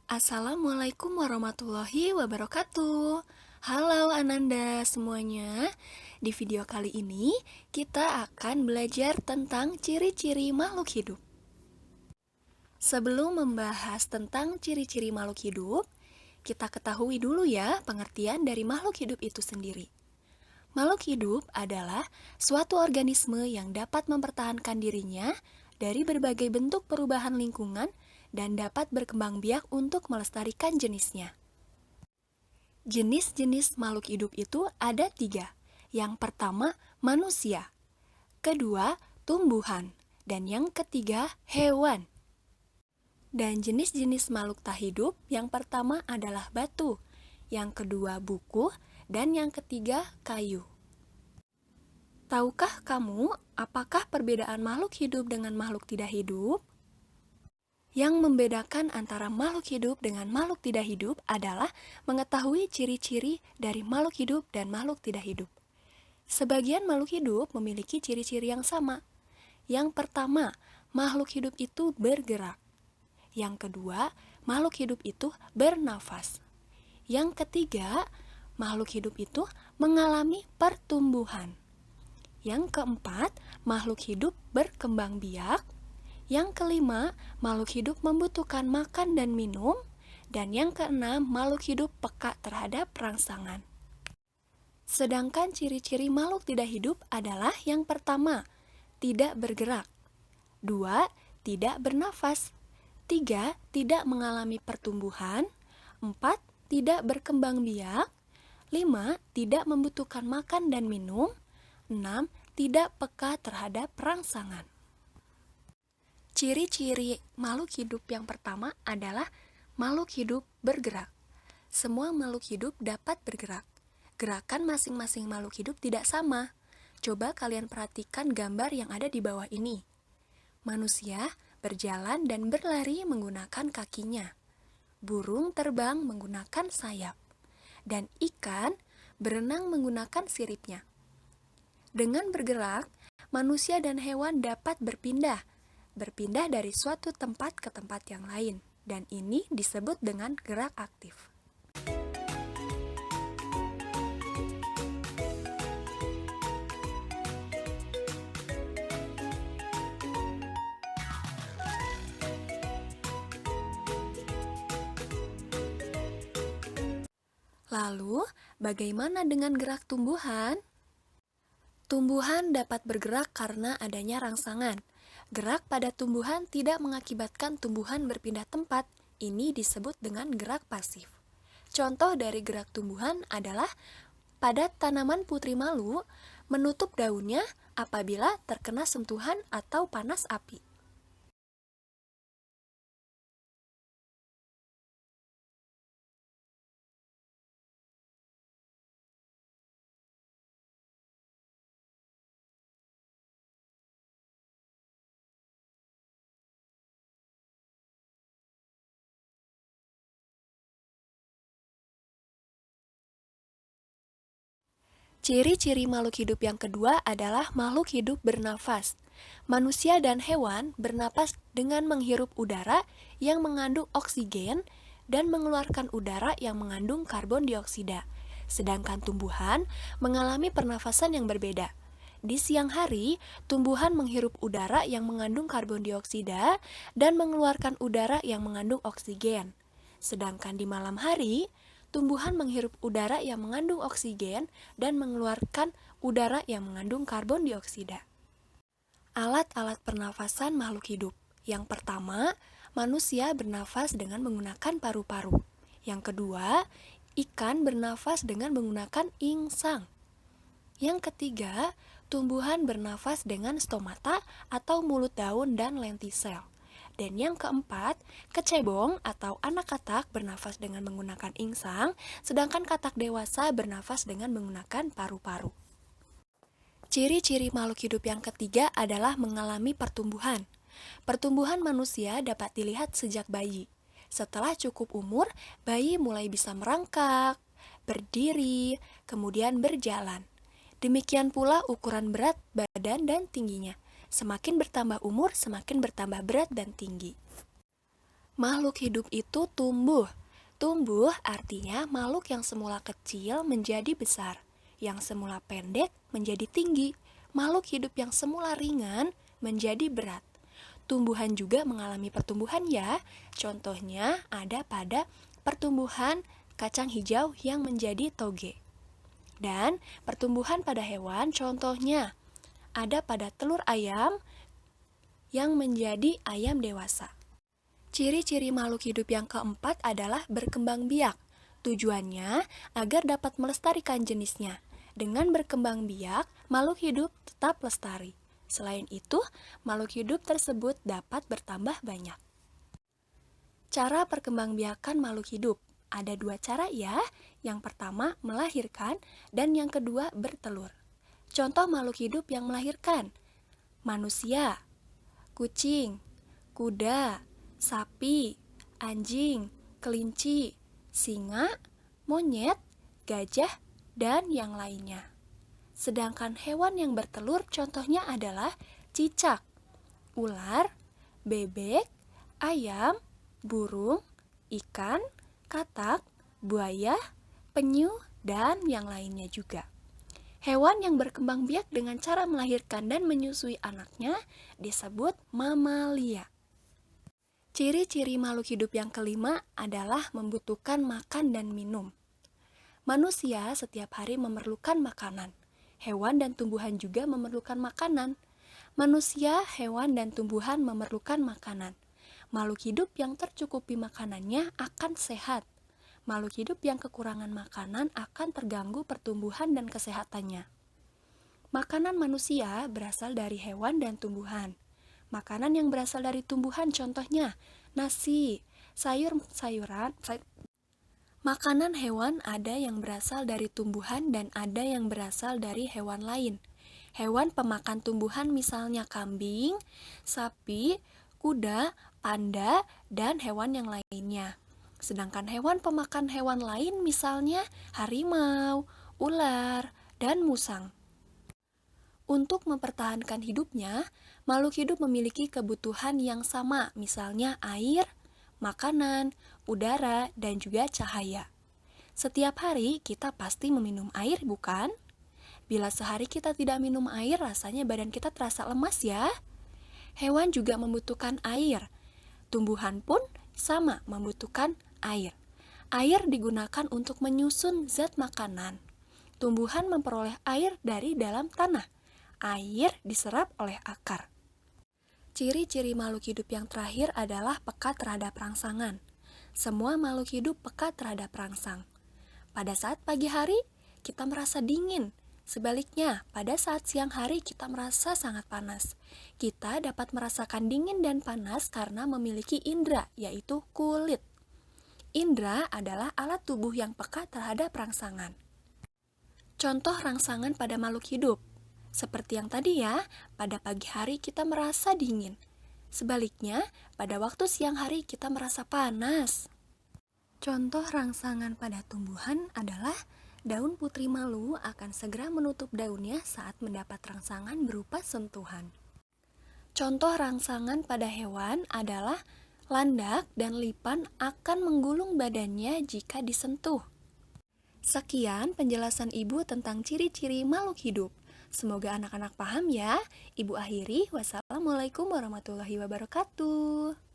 Assalamualaikum warahmatullahi wabarakatuh. Halo Ananda semuanya. Di video kali ini kita akan belajar tentang ciri-ciri makhluk hidup. Sebelum membahas tentang ciri-ciri makhluk hidup, kita ketahui dulu ya pengertian dari makhluk hidup itu sendiri. Makhluk hidup adalah suatu organisme yang dapat mempertahankan dirinya dari berbagai bentuk perubahan lingkungan dan dapat berkembang biak untuk melestarikan jenisnya. Jenis-jenis makhluk hidup itu ada 3. Yang pertama, manusia. Kedua, tumbuhan. Dan yang ketiga, hewan. Dan jenis-jenis makhluk tak hidup, yang pertama adalah batu. Yang kedua, buku. Dan yang ketiga, kayu. Tahukah kamu apakah perbedaan makhluk hidup dengan makhluk tidak hidup? Yang membedakan antara makhluk hidup dengan makhluk tidak hidup adalah mengetahui ciri-ciri dari makhluk hidup dan makhluk tidak hidup. Sebagian makhluk hidup memiliki ciri-ciri yang sama. Yang pertama, makhluk hidup itu bergerak. Yang kedua, makhluk hidup itu bernafas. Yang ketiga, makhluk hidup itu mengalami pertumbuhan. Yang keempat, makhluk hidup berkembang biak. Yang kelima, makhluk hidup membutuhkan makan dan minum. Dan yang keenam, makhluk hidup peka terhadap rangsangan. Sedangkan ciri-ciri makhluk tidak hidup adalah yang pertama, tidak bergerak. 2. Tidak bernafas. 3. Tidak mengalami pertumbuhan. 4. Tidak berkembang biak. 5. Tidak membutuhkan makan dan minum. 6. Tidak peka terhadap rangsangan. Ciri-ciri makhluk hidup yang pertama adalah makhluk hidup bergerak. Semua makhluk hidup dapat bergerak. Gerakan masing-masing makhluk hidup tidak sama. Coba kalian perhatikan gambar yang ada di bawah ini. Manusia berjalan dan berlari menggunakan kakinya. Burung terbang menggunakan sayap. Dan ikan berenang menggunakan siripnya. Dengan bergerak, manusia dan hewan dapat berpindah dari suatu tempat ke tempat yang lain, dan ini disebut dengan gerak aktif. Lalu, bagaimana dengan gerak tumbuhan? Tumbuhan dapat bergerak karena adanya rangsangan. Gerak pada tumbuhan tidak mengakibatkan tumbuhan berpindah tempat. Ini disebut dengan gerak pasif. Contoh dari gerak tumbuhan adalah pada tanaman putri malu menutup daunnya apabila terkena sentuhan atau panas api. Ciri-ciri makhluk hidup yang kedua adalah makhluk hidup bernafas. Manusia dan hewan bernapas dengan menghirup udara yang mengandung oksigen dan mengeluarkan udara yang mengandung karbon dioksida. Sedangkan tumbuhan mengalami pernafasan yang berbeda. Di siang hari, tumbuhan menghirup udara yang mengandung karbon dioksida dan mengeluarkan udara yang mengandung oksigen. Sedangkan di malam hari, tumbuhan menghirup udara yang mengandung oksigen dan mengeluarkan udara yang mengandung karbon dioksida. Alat-alat pernafasan makhluk hidup. Yang pertama, manusia bernafas dengan menggunakan paru-paru. Yang kedua, ikan bernafas dengan menggunakan insang. Yang ketiga, tumbuhan bernafas dengan stomata atau mulut daun dan lentisel. Dan yang keempat, kecebong atau anak katak bernafas dengan menggunakan insang, sedangkan katak dewasa bernafas dengan menggunakan paru-paru. Ciri-ciri makhluk hidup yang ketiga adalah mengalami pertumbuhan. Pertumbuhan manusia dapat dilihat sejak bayi. Setelah cukup umur, bayi mulai bisa merangkak, berdiri, kemudian berjalan. Demikian pula ukuran berat badan dan tingginya. Semakin bertambah umur, semakin bertambah berat dan tinggi. Makhluk hidup itu tumbuh. Tumbuh artinya makhluk yang semula kecil menjadi besar, yang semula pendek menjadi tinggi, makhluk hidup yang semula ringan menjadi berat. Tumbuhan juga mengalami pertumbuhan ya. Contohnya ada pada pertumbuhan kacang hijau yang menjadi toge. Dan pertumbuhan pada hewan contohnya ada pada telur ayam yang menjadi ayam dewasa. Ciri-ciri makhluk hidup yang keempat adalah berkembang biak. Tujuannya agar dapat melestarikan jenisnya. Dengan berkembang biak, makhluk hidup tetap lestari. Selain itu, makhluk hidup tersebut dapat bertambah banyak. Cara perkembangbiakan makhluk hidup. Ada dua cara ya. Yang pertama melahirkan dan yang kedua bertelur. Contoh makhluk hidup yang melahirkan: manusia, kucing, kuda, sapi, anjing, kelinci, singa, monyet, gajah, dan yang lainnya. Sedangkan hewan yang bertelur contohnya adalah cicak, ular, bebek, ayam, burung, ikan, katak, buaya, penyu, dan yang lainnya juga. Hewan yang berkembang biak dengan cara melahirkan dan menyusui anaknya disebut mamalia. Ciri-ciri makhluk hidup yang kelima adalah membutuhkan makan dan minum. Manusia setiap hari memerlukan makanan. Hewan dan tumbuhan juga memerlukan makanan. Manusia, hewan, dan tumbuhan memerlukan makanan. Makhluk hidup yang tercukupi makanannya akan sehat. Makhluk hidup yang kekurangan makanan akan terganggu pertumbuhan dan kesehatannya. Makanan manusia berasal dari hewan dan tumbuhan. Makanan yang berasal dari tumbuhan contohnya nasi, sayur-sayuran. Makanan hewan ada yang berasal dari tumbuhan dan ada yang berasal dari hewan lain. Hewan pemakan tumbuhan misalnya kambing, sapi, kuda, panda, dan hewan yang lainnya. Sedangkan hewan pemakan hewan lain misalnya harimau, ular, dan musang. Untuk mempertahankan hidupnya, makhluk hidup memiliki kebutuhan yang sama, misalnya air, makanan, udara, dan juga cahaya. Setiap hari kita pasti meminum air, bukan? Bila sehari kita tidak minum air, rasanya badan kita terasa lemas ya. Hewan juga membutuhkan air. Tumbuhan pun sama membutuhkan air. Air digunakan untuk menyusun zat makanan. Tumbuhan memperoleh air dari dalam tanah. Air diserap oleh akar. Ciri-ciri makhluk hidup yang terakhir adalah peka terhadap rangsangan. Semua makhluk hidup peka terhadap rangsang. Pada saat pagi hari, kita merasa dingin. Sebaliknya, pada saat siang hari kita merasa sangat panas. Kita dapat merasakan dingin dan panas karena memiliki indera, yaitu kulit. Indera adalah alat tubuh yang peka terhadap rangsangan. Contoh rangsangan pada makhluk hidup. Seperti yang tadi ya, pada pagi hari kita merasa dingin. Sebaliknya, pada waktu siang hari kita merasa panas. Contoh rangsangan pada tumbuhan adalah daun putri malu akan segera menutup daunnya saat mendapat rangsangan berupa sentuhan. Contoh rangsangan pada hewan adalah landak dan lipan akan menggulung badannya jika disentuh. Sekian penjelasan Ibu tentang ciri-ciri makhluk hidup. Semoga anak-anak paham ya. Ibu akhiri, wassalamualaikum warahmatullahi wabarakatuh.